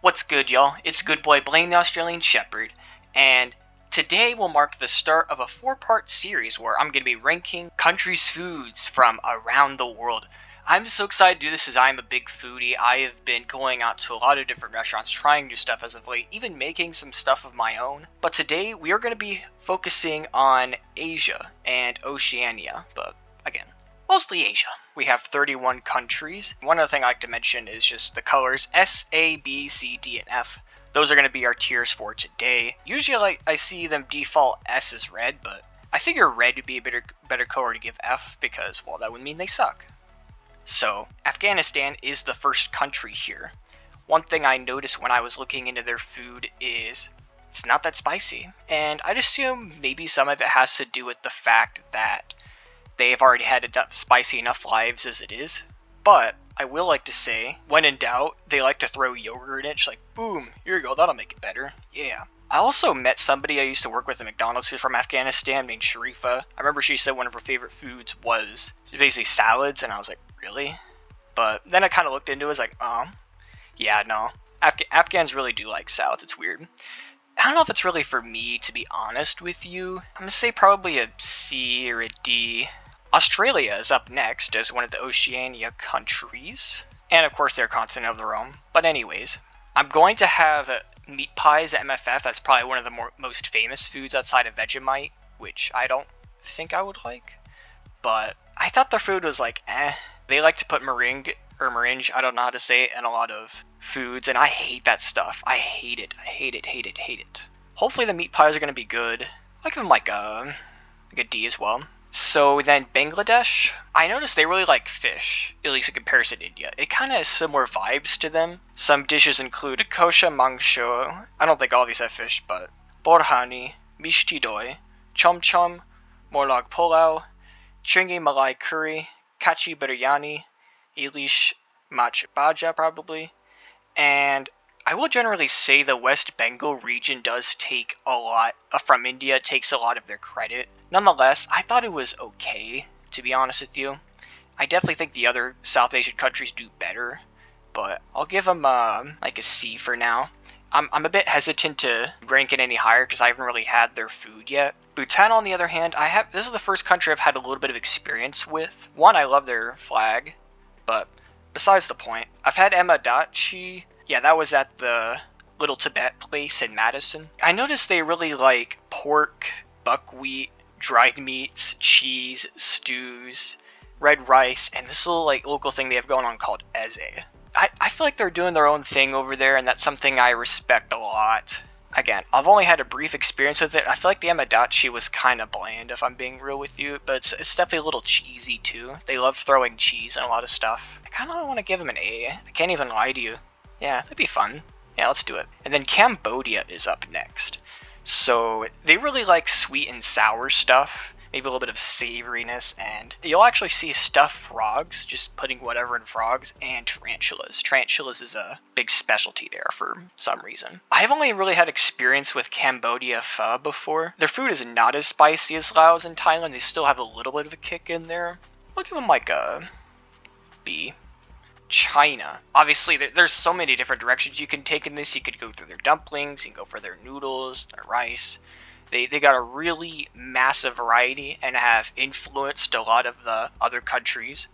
What's good, y'all? It's good boy Blaine the Australian Shepherd, and today will mark the start of a 4-part series where I'm going to be ranking countries' foods from around the world. I'm so excited to do this as I'm a big foodie. I have been going out to a lot of different restaurants, trying new stuff as of late, even making some stuff of my own. But today we are going to be focusing on Asia and Oceania, but again, mostly Asia. We have 31 countries. One other thing I like to mention is just the colors S, A, B, C, D, and F. Those are going to be our tiers for today. Usually I see them default S as red, but I figure red would be a better color to give F because, well, that would mean they suck. So, Afghanistan is the first country here. One thing I noticed when I was looking into their food is it's not that spicy. And I'd assume maybe some of it has to do with the fact that they've already had spicy enough lives as it is. But I will like to say, when in doubt, they like to throw yogurt in it. Just like, boom, here you go, that'll make it better. Yeah. I also met somebody I used to work with at McDonald's who's from Afghanistan named Sharifa. I remember she said one of her favorite foods was basically salads, and I was like, really? But then I kind of looked into it, was like, yeah, no. Afghans really do like salads, it's weird. I don't know if it's really for me, to be honest with you. I'm going to say probably a C or a D. Australia is up next as one of the Oceania countries. And of course they're a continent of their own. But anyways, I'm going to have meat pies at MFF. That's probably one of the most famous foods outside of Vegemite, which I don't think I would like. But I thought their food was like, eh. They like to put meringue, I don't know how to say it, in a lot of foods, and I hate that stuff. I hate it. I hate it, hate it, hate it. Hopefully the meat pies are going to be good. I'll give them like a D as well. So then Bangladesh, I noticed they really like fish, at least in comparison to India. It kind of has similar vibes to them. Some dishes include kosha mangsho, I don't think all these have fish, but borhani, mishti doi, chom chom, morlag pulao, chingi malai curry, kachi biryani, ilish mach baja probably, and I will generally say the West Bengal region does take a lot from India, takes a lot of their credit. Nonetheless, I thought it was okay, to be honest with you. I definitely think the other South Asian countries do better, but I'll give them like a C for now. I'm a bit hesitant to rank it any higher because I haven't really had their food yet. Bhutan, on the other hand, this is the first country I've had a little bit of experience with. One, I love their flag, but besides the point, I've had Emadachi. Yeah, that was at the Little Tibet place in Madison. I noticed they really like pork, buckwheat, dried meats, cheese, stews, red rice, and this little like local thing they have going on called eze. I feel like they're doing their own thing over there, and that's something I respect a lot. Again, I've only had a brief experience with it. I feel like the Emadachi was kind of bland, if I'm being real with you, but it's definitely a little cheesy too. They love throwing cheese in a lot of stuff. I kind of want to give them an A. I can't even lie to you. Yeah, that'd be fun. Yeah, let's do it. And then Cambodia is up next. So they really like sweet and sour stuff, maybe a little bit of savoriness, and you'll actually see stuffed frogs, just putting whatever in frogs, and tarantulas. Tarantulas is a big specialty there for some reason. I've only really had experience with Cambodia pho before. Their food is not as spicy as Laos and Thailand. They still have a little bit of a kick in there. I'll give them like a B. China. Obviously, there's so many different directions you can take in this. You could go through their dumplings, you can go for their noodles, their rice. They got a really massive variety and have influenced a lot of the other countries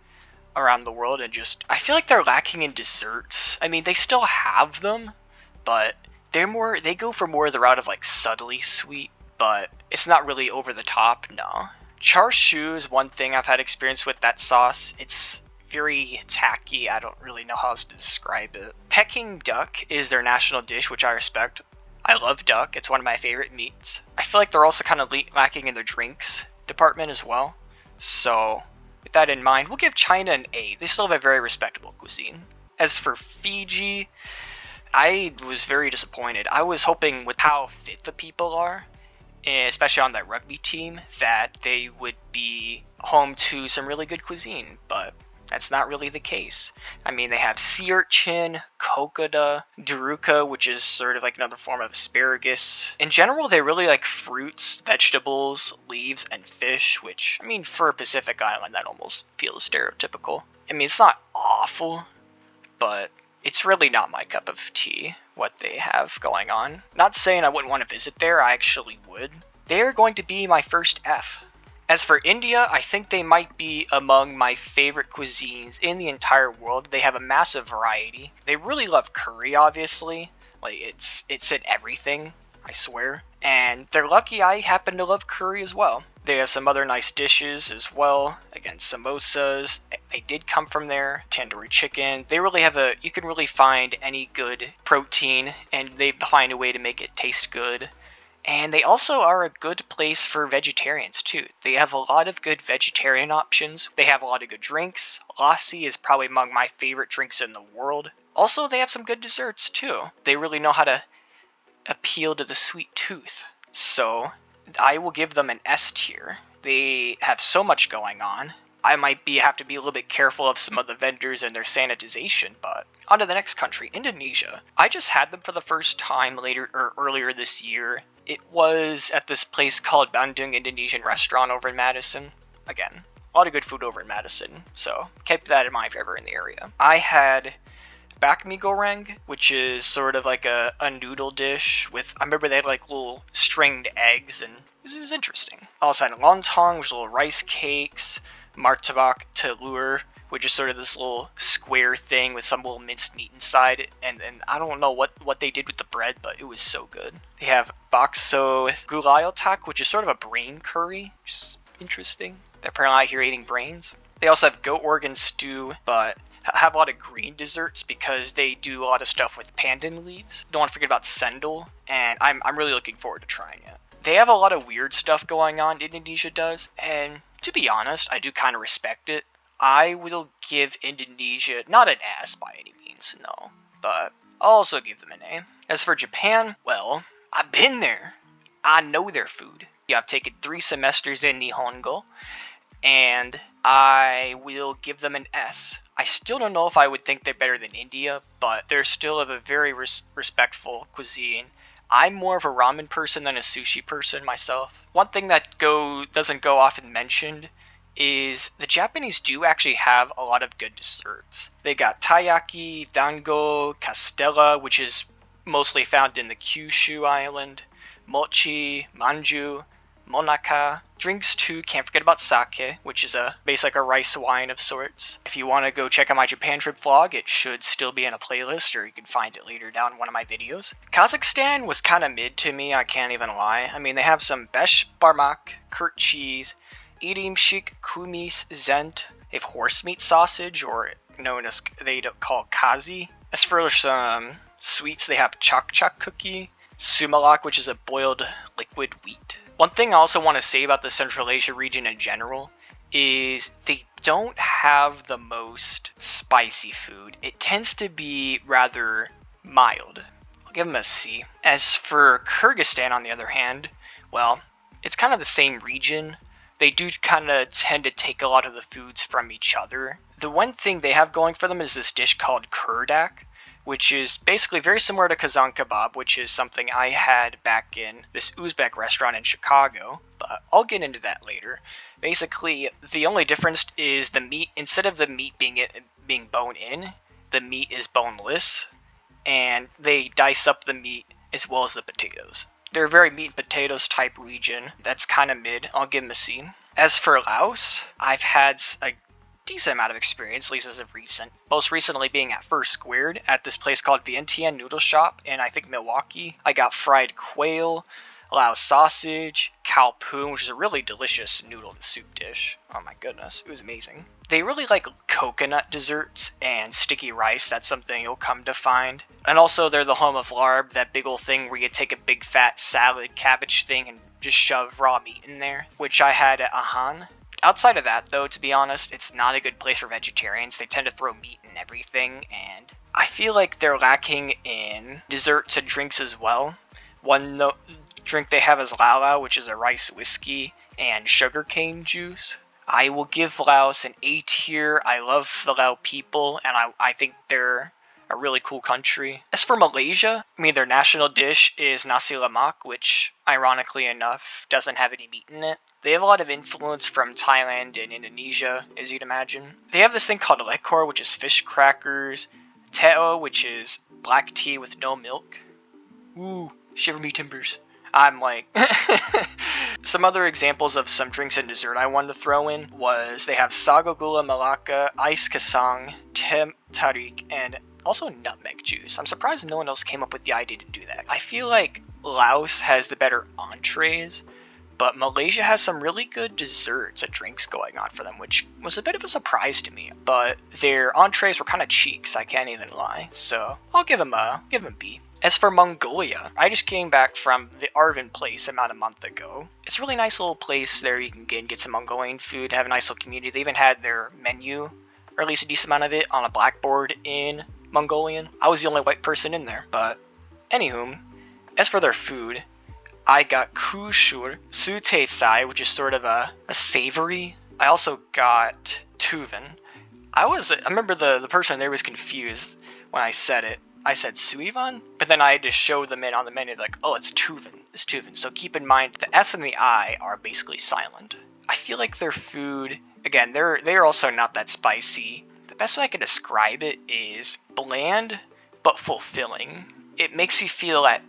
around the world, and just, I feel like they're lacking in desserts. I mean, they still have them, but they go for more of the route of like subtly sweet, but it's not really over the top, no. Char siu is one thing I've had experience with that sauce. It's very tacky. I don't really know how else to describe it. Peking duck is their national dish, which I respect. I love duck. It's one of my favorite meats. I feel like they're also kind of lacking in their drinks department as well. So with that in mind, we'll give China an A. They still have a very respectable cuisine. As for Fiji, I was very disappointed. I was hoping with how fit the people are, especially on that rugby team, that they would be home to some really good cuisine, but that's not really the case. I mean, they have sea urchin, kokoda, daruka, which is sort of like another form of asparagus. In general, they really like fruits, vegetables, leaves, and fish, which, I mean, for a Pacific island, that almost feels stereotypical. I mean, it's not awful, but it's really not my cup of tea, what they have going on. Not saying I wouldn't want to visit there, I actually would. They're going to be my first F. As for India, I think they might be among my favorite cuisines in the entire world. They have a massive variety. They really love curry, obviously. Like, it's in everything, I swear. And they're lucky I happen to love curry as well. They have some other nice dishes as well. Again, samosas. They did come from there. Tandoori chicken. They really have you can really find any good protein, and they find a way to make it taste good. And they also are a good place for vegetarians too. They have a lot of good vegetarian options. They have a lot of good drinks. Lassi is probably among my favorite drinks in the world. Also, they have some good desserts too. They really know how to appeal to the sweet tooth. So, I will give them an S tier. They have so much going on. I might have to be a little bit careful of some of the vendors and their sanitization, but on to the next country, Indonesia. I just had them for the first time earlier this year. It was at this place called Bandung Indonesian Restaurant over in Madison. Again, a lot of good food over in Madison, so keep that in mind if you're ever in the area. I had bakmi goreng, which is sort of like a noodle dish with, I remember they had like little stringed eggs, and it was interesting. I also had lontong, which was little rice cakes, martabak telur, which is sort of this little square thing with some little minced meat inside, and I don't know what they did with the bread, but it was so good. They have bakso gulai otak, which is sort of a brain curry, which is interesting. They're apparently out here eating brains. They also have goat organ stew, but have a lot of green desserts because they do a lot of stuff with pandan leaves. Don't want to forget about sendal, and I'm really looking forward to trying it. They have a lot of weird stuff going on, Indonesia does, and to be honest, I do kind of respect it. I will give Indonesia, not an S by any means, no, but I'll also give them an A. As for Japan, well, I've been there. I know their food. Yeah, I've taken 3 semesters in Nihongo, and I will give them an S. I still don't know if I would think they're better than India, but they're still of a very respectful cuisine. I'm more of a ramen person than a sushi person myself. One thing that doesn't go often mentioned is the Japanese do actually have a lot of good desserts. They got taiyaki, dango, castella, which is mostly found in the Kyushu island, mochi, manju, monaka. Drinks too, can't forget about sake, which is basically like a rice wine of sorts. If you want to go check out my Japan trip vlog, it should still be in a playlist, or you can find it later down in one of my videos. Kazakhstan was kind of mid to me, I can't even lie. I mean, they have some besh barmak, curd cheese, Irimshik, kumis, zent. They have horse meat sausage, or known as they call kazi. As for some sweets, they have chak chak cookie, sumalak, which is a boiled liquid wheat. One thing I also want to say about the Central Asia region in general is they don't have the most spicy food. It tends to be rather mild. I'll give them a C. As for Kyrgyzstan, on the other hand, well, it's kind of the same region. They do kind of tend to take a lot of the foods from each other. The one thing they have going for them is this dish called kurdak, which is basically very similar to kazan kebab, which is something I had back in this Uzbek restaurant in Chicago, but I'll get into that later. Basically, the only difference is the meat, instead of the meat being bone-in, the meat is boneless, and they dice up the meat as well as the potatoes. They're a very meat and potatoes type region. That's kind of mid. I'll give them a C. As for Laos, I've had a decent amount of experience, at least as of recent. Most recently being at First Squared at this place called Vientiane Noodle Shop in, I think, Milwaukee. I got fried quail, Laos sausage, kalpoon, which is a really delicious noodle and soup dish. Oh my goodness, it was amazing. They really like coconut desserts and sticky rice. That's something you'll come to find. And also, they're the home of larb, that big old thing where you take a big fat salad cabbage thing and just shove raw meat in there, which I had at Ahan. Outside of that, though, to be honest, it's not a good place for vegetarians. They tend to throw meat in everything, and I feel like they're lacking in desserts and drinks as well. One drink they have is Lala, which is a rice whiskey and sugarcane juice. I will give Laos an A tier. I love the Lao people, and I think they're a really cool country. As for Malaysia, I mean, their national dish is nasi lemak, which, ironically enough, doesn't have any meat in it. They have a lot of influence from Thailand and Indonesia, as you'd imagine. They have this thing called lekor, which is fish crackers, Teo, which is black tea with no milk. Ooh, shiver me timbers. I'm like... Some other examples of some drinks and dessert I wanted to throw in was they have Sago Gula Malacca, Ice Kasang, Tem Tarik, and also nutmeg juice. I'm surprised no one else came up with the idea to do that. I feel like Laos has the better entrees, but Malaysia has some really good desserts and drinks going on for them, which was a bit of a surprise to me. But their entrees were kind of cheeks, I can't even lie. So I'll give them a B. As for Mongolia, I just came back from the Arvin place about a month ago. It's a really nice little place there. You can get some Mongolian food, have a nice little community. They even had their menu, or at least a decent amount of it, on a blackboard in Mongolian. I was the only white person in there. But anywho, as for their food, I got kushur, sute sai, which is sort of a savory. I also got tuvan. I remember the person there was confused when I said it. I said suivan, but then I had to show them it on the menu, like, oh, it's tuvan. It's tuvan. So keep in mind, the S and the I are basically silent. I feel like their food, again, they're also not that spicy. The best way I could describe it is bland, but fulfilling. It makes you feel at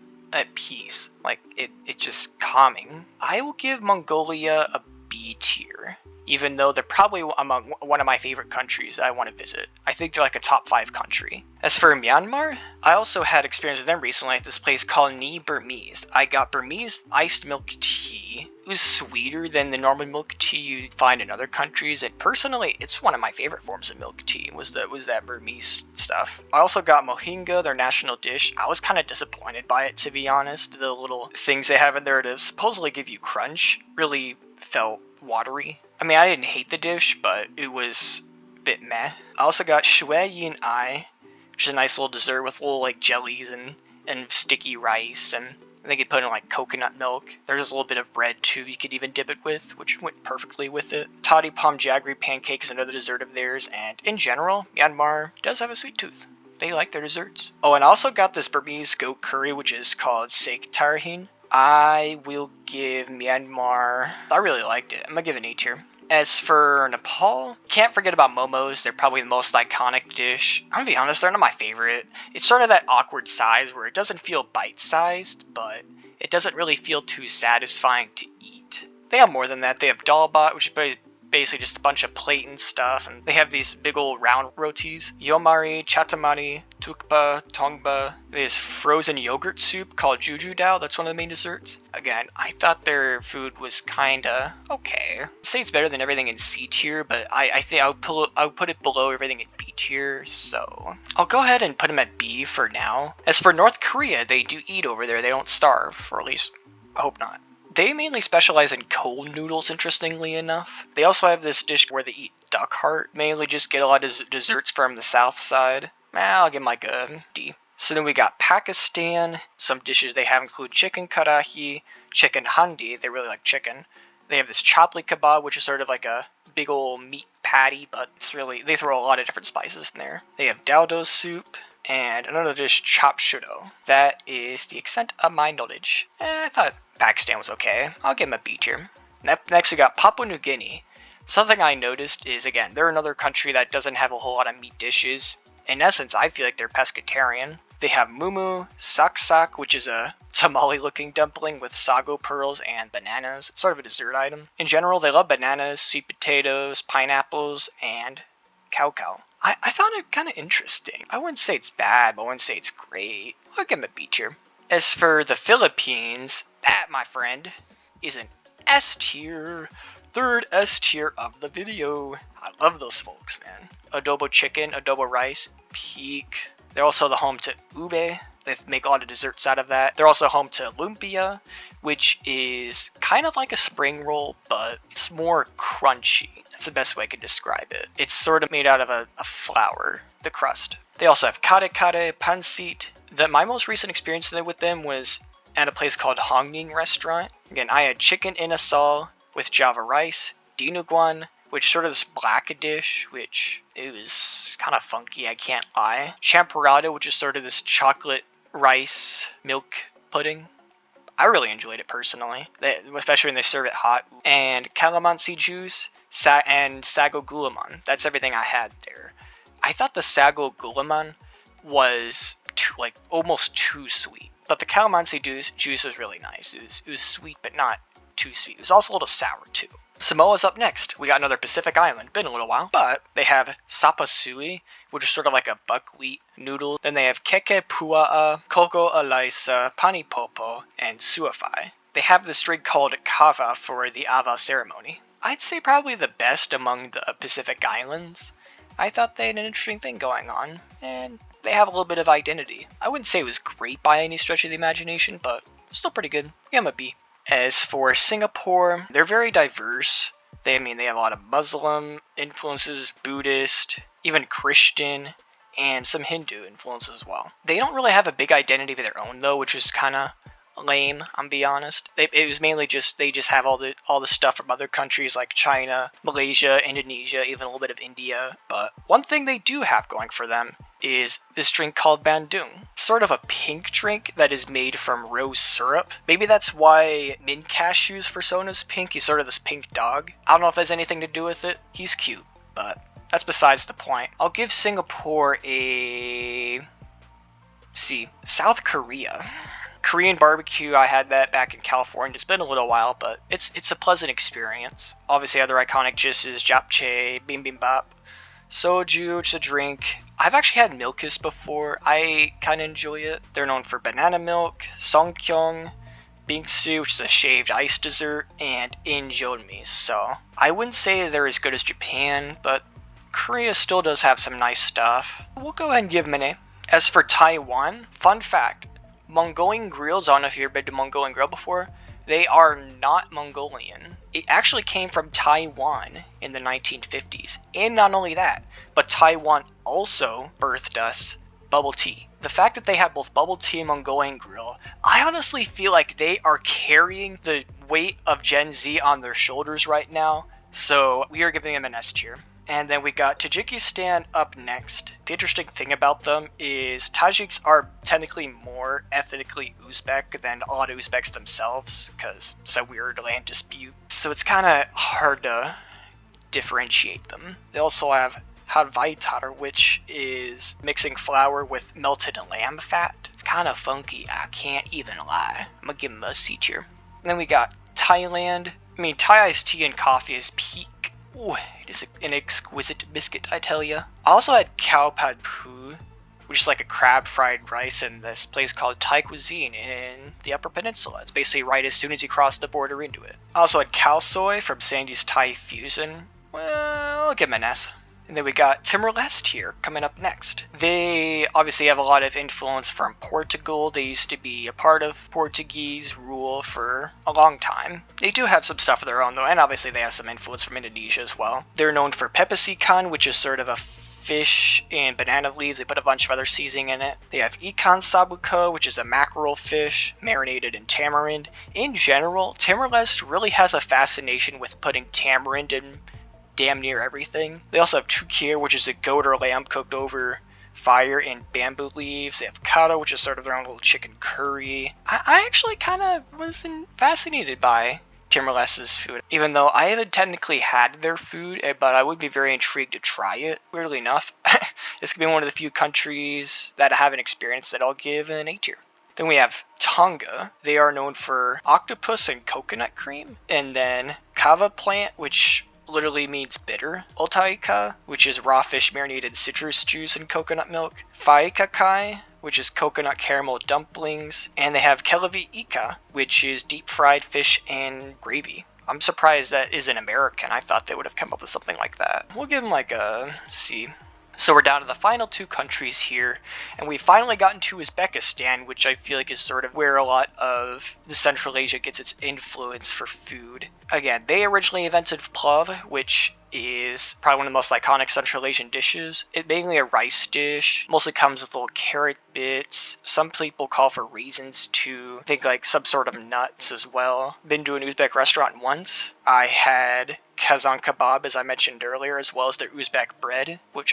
peace. Like, it's just calming. I will give Mongolia a B tier, even though they're probably among one of my favorite countries I want to visit. I think they're like a top 5 country. As for Myanmar, I also had experience with them recently at this place called Ni Burmese. I got Burmese iced milk tea. It was sweeter than the normal milk tea you find in other countries, and personally, it's one of my favorite forms of milk tea, was that Burmese stuff. I also got mohinga, their national dish. I was kind of disappointed by it, to be honest. The little things they have in there to supposedly give you crunch really felt watery. I mean, I didn't hate the dish, but it was a bit meh. I also got shui yin ai, which is a nice little dessert with little like jellies and sticky rice, and I think you put in like coconut milk. There's a little bit of bread too you could even dip it with, which went perfectly with it. Toddy palm jaggery pancake is another dessert of theirs, and in general, Myanmar does have a sweet tooth. They like their desserts. Oh, and I also got this Burmese goat curry, which is called Sek Tarhin. I will give Myanmar... I really liked it. I'm gonna give it an A tier. As for Nepal, can't forget about momos. They're probably the most iconic dish. I'm gonna be honest, they're not my favorite. It's sort of that awkward size where it doesn't feel bite-sized, but it doesn't really feel too satisfying to eat. They have more than that. They have dalbat, which is basically just a bunch of plate and stuff, and they have these big old round rotis. Yomari, chatamari, tukpa, tongba. There's frozen yogurt soup called juju dao. That's one of the main desserts. Again, I thought their food was kinda okay. I'd say it's better than everything in C tier, but I think I would put it below everything in B tier, so I'll go ahead and put them at B for now. As for North Korea, they do eat over there. They don't starve, or at least I hope not. They mainly specialize in cold noodles, interestingly enough. They also have this dish where they eat duck heart. Mainly just get a lot of desserts from the south side. I'll give them like a D. So then we got Pakistan. Some dishes they have include chicken karahi, chicken handi. They really like chicken. They have this chapli kebab, which is sort of like a big old meat patty, but it's really, they throw a lot of different spices in there. They have dao soup, and another dish, chop shudo. That is the extent of my knowledge. I thought Pakistan was okay. I'll give them a B tier. Next we got Papua New Guinea. Something I noticed is, again, they're another country that doesn't have a whole lot of meat dishes. In essence, I feel like they're pescatarian. They have mumu, sak, which is a tamale-looking dumpling with sago pearls and bananas. It's sort of a dessert item. In general, they love bananas, sweet potatoes, pineapples, and cow. I found it kind of interesting. I wouldn't say it's bad, but I wouldn't say it's great. I'll give them a B tier. As for the Philippines, that, my friend, is an S tier. Third S tier of the video. I love those folks, man. Adobo chicken, adobo rice, peak. They're also the home to ube. They make a lot of desserts out of that. They're also home to lumpia, which is kind of like a spring roll, but it's more crunchy. That's the best way I could describe it. It's sort of made out of a flour, the crust. They also have kare, pancit. My most recent experience with them was at a place called Hongming Restaurant. Again, I had chicken inasal with java rice, dinuguan, which is sort of this black dish, which it was kind of funky, I can't lie. Champorado, which is sort of this chocolate rice milk pudding. I really enjoyed it personally, especially when they serve it hot. And calamansi juice and sago gulaman. That's everything I had there. I thought the sago gulaman was almost too sweet. But the calamansi juice was really nice. It was sweet, but not too sweet. It was also a little sour too. Samoa's up next. We got another Pacific island. Been a little while, but they have sapasui, which is sort of like a buckwheat noodle. Then they have keke pua'a, koko alaisa, panipopo, and suafai. They have this drink called kava for the ava ceremony. I'd say probably the best among the Pacific islands. I thought they had an interesting thing going on, and they have a little bit of identity. I wouldn't say it was great by any stretch of the imagination, but still pretty good. Yeah, I'm a B. As for Singapore, they're very diverse. They have a lot of Muslim influences, Buddhist, even Christian, and some Hindu influences as well. They don't really have a big identity of their own though, which is kind of lame, I'm be honest. It was mainly they just have all the stuff from other countries like China, Malaysia, Indonesia, even a little bit of India. But one thing they do have going for them is this drink called Bandung. It's sort of a pink drink that is made from rose syrup. Maybe that's why Min Cashew's persona's pink. He's sort of this pink dog. I don't know if that has anything to do with it. He's cute, but that's besides the point. I'll give Singapore a C. South Korea. Korean barbecue, I had that back in California. It's been a little while, but it's a pleasant experience. Obviously, other iconic dishes, japchae, bibimbap, soju, which is a drink. I've actually had milkis before. I kind of enjoy it. They're known for banana milk, songkyung, bingsu, which is a shaved ice dessert, and injeolmi. So I wouldn't say they're as good as Japan, but Korea still does have some nice stuff. We'll go ahead and give them an A. As for Taiwan, fun fact, Mongolian grills, I don't know if you've ever been to Mongolian grill before, they are not Mongolian. It actually came from Taiwan in the 1950s. And not only that, but Taiwan also birthed us bubble tea. The fact that they have both bubble tea and Mongolian grill, I honestly feel like they are carrying the weight of Gen Z on their shoulders right now. So we are giving them an S tier. And then we got Tajikistan up next. The interesting thing about them is Tajiks are technically more ethnically Uzbek than a lot of Uzbeks themselves, because it's a weird land dispute. So it's kind of hard to differentiate them. They also have Hadvaitar, which is mixing flour with melted lamb fat. It's kind of funky, I can't even lie. I'm gonna give them a C tier. And then we got Thailand. Thai iced tea and coffee is peak. Ooh, it is an exquisite biscuit, I tell ya. I also had Khao Pad Poo, which is like a crab fried rice in this place called Thai Cuisine in the Upper Peninsula. It's basically right as soon as you cross the border into it. I also had Khao Soi from Sandy's Thai Fusion. Well, I'll give him an S. And then we got Timor-Leste here, coming up next. They obviously have a lot of influence from Portugal. They used to be a part of Portuguese rule for a long time. They do have some stuff of their own though, and obviously they have some influence from Indonesia as well. They're known for pepesikan, which is sort of a fish and banana leaves. They put a bunch of other seasoning in it. They have ikan sabuko, which is a mackerel fish marinated in tamarind. In general, Timor-Leste really has a fascination with putting tamarind in damn near everything. They also have tukir, which is a goat or lamb cooked over fire in bamboo leaves. They have kata, which is sort of their own little chicken curry. I actually kind of was fascinated by Timor-Leste's food, even though I haven't technically had their food, but I would be very intrigued to try it. Weirdly enough, this could be one of the few countries that I haven't experienced that I'll give an A tier. Then we have Tonga. They are known for octopus and coconut cream. And then kava plant, which literally means bitter. Otaika, which is raw fish marinated in citrus juice and coconut milk. Faikakai, which is coconut caramel dumplings. And they have Kelavi Ika, which is deep fried fish and gravy. I'm surprised that isn't American. I thought they would have come up with something like that. We'll give them like a C. So we're down to the final two countries here, and we finally gotten to Uzbekistan, which I feel like is sort of where a lot of the Central Asia gets its influence for food. Again, they originally invented plov, which is probably one of the most iconic Central Asian dishes. It's mainly a rice dish, mostly comes with little carrot bits. Some people call for raisins too. I think like some sort of nuts as well. Been to an Uzbek restaurant once. I had kazan kebab, as I mentioned earlier, as well as their Uzbek bread, which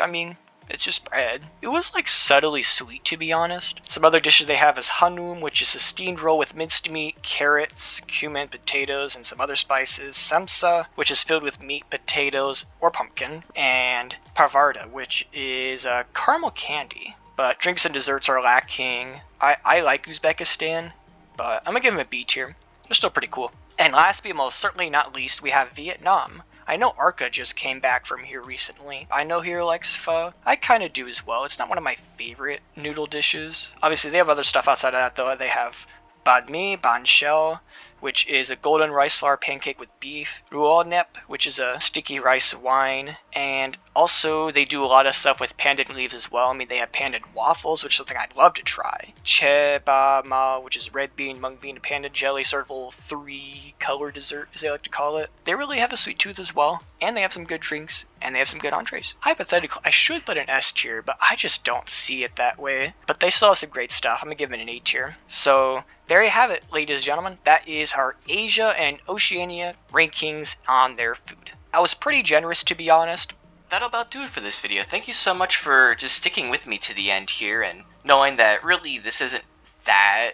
it's just bread. It was like subtly sweet, to be honest. Some other dishes they have is hanum, which is a steamed roll with minced meat, carrots, cumin, potatoes, and some other spices. Samsa, which is filled with meat, potatoes, or pumpkin. And parvarda, which is a caramel candy. but drinks and desserts are lacking. I like Uzbekistan, but I'm gonna give them a B tier. They're still pretty cool. And last but most certainly not least, we have Vietnam. I know Arca just came back from here recently. I know he likes pho. I kind of do as well. It's not one of my favorite noodle dishes. Obviously, they have other stuff outside of that, though. They have banh mi, ban shell, which is a golden rice flour pancake with beef, ruol nep, which is a sticky rice wine, and also they do a lot of stuff with pandan leaves as well. I mean, they have pandan waffles, which is something I'd love to try. Che ba ma, which is red bean, mung bean, and pandan jelly, sort of a little 3-color dessert, as they like to call it. They really have a sweet tooth as well, and they have some good drinks, and they have some good entrees. Hypothetically, I should put an S tier, but I just don't see it that way. But they still have some great stuff. I'm gonna give it an A tier. So there you have it, ladies and gentlemen. That is our Asia and Oceania rankings on their food. I was pretty generous, to be honest. That'll about do it for this video. Thank you so much for just sticking with me to the end here and knowing that really this isn't that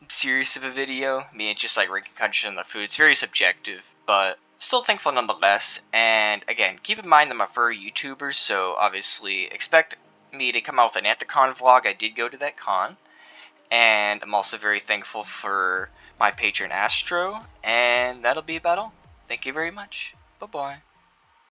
serious of a video. I mean, it's just like ranking countries on the food. It's very subjective, but still thankful nonetheless. And again, keep in mind that I'm a furry YouTuber, so obviously expect me to come out with an Anthicon vlog. I did go to that con. And I'm also very thankful for my patron Astro. And that'll be about all. Thank you very much. Bye-bye.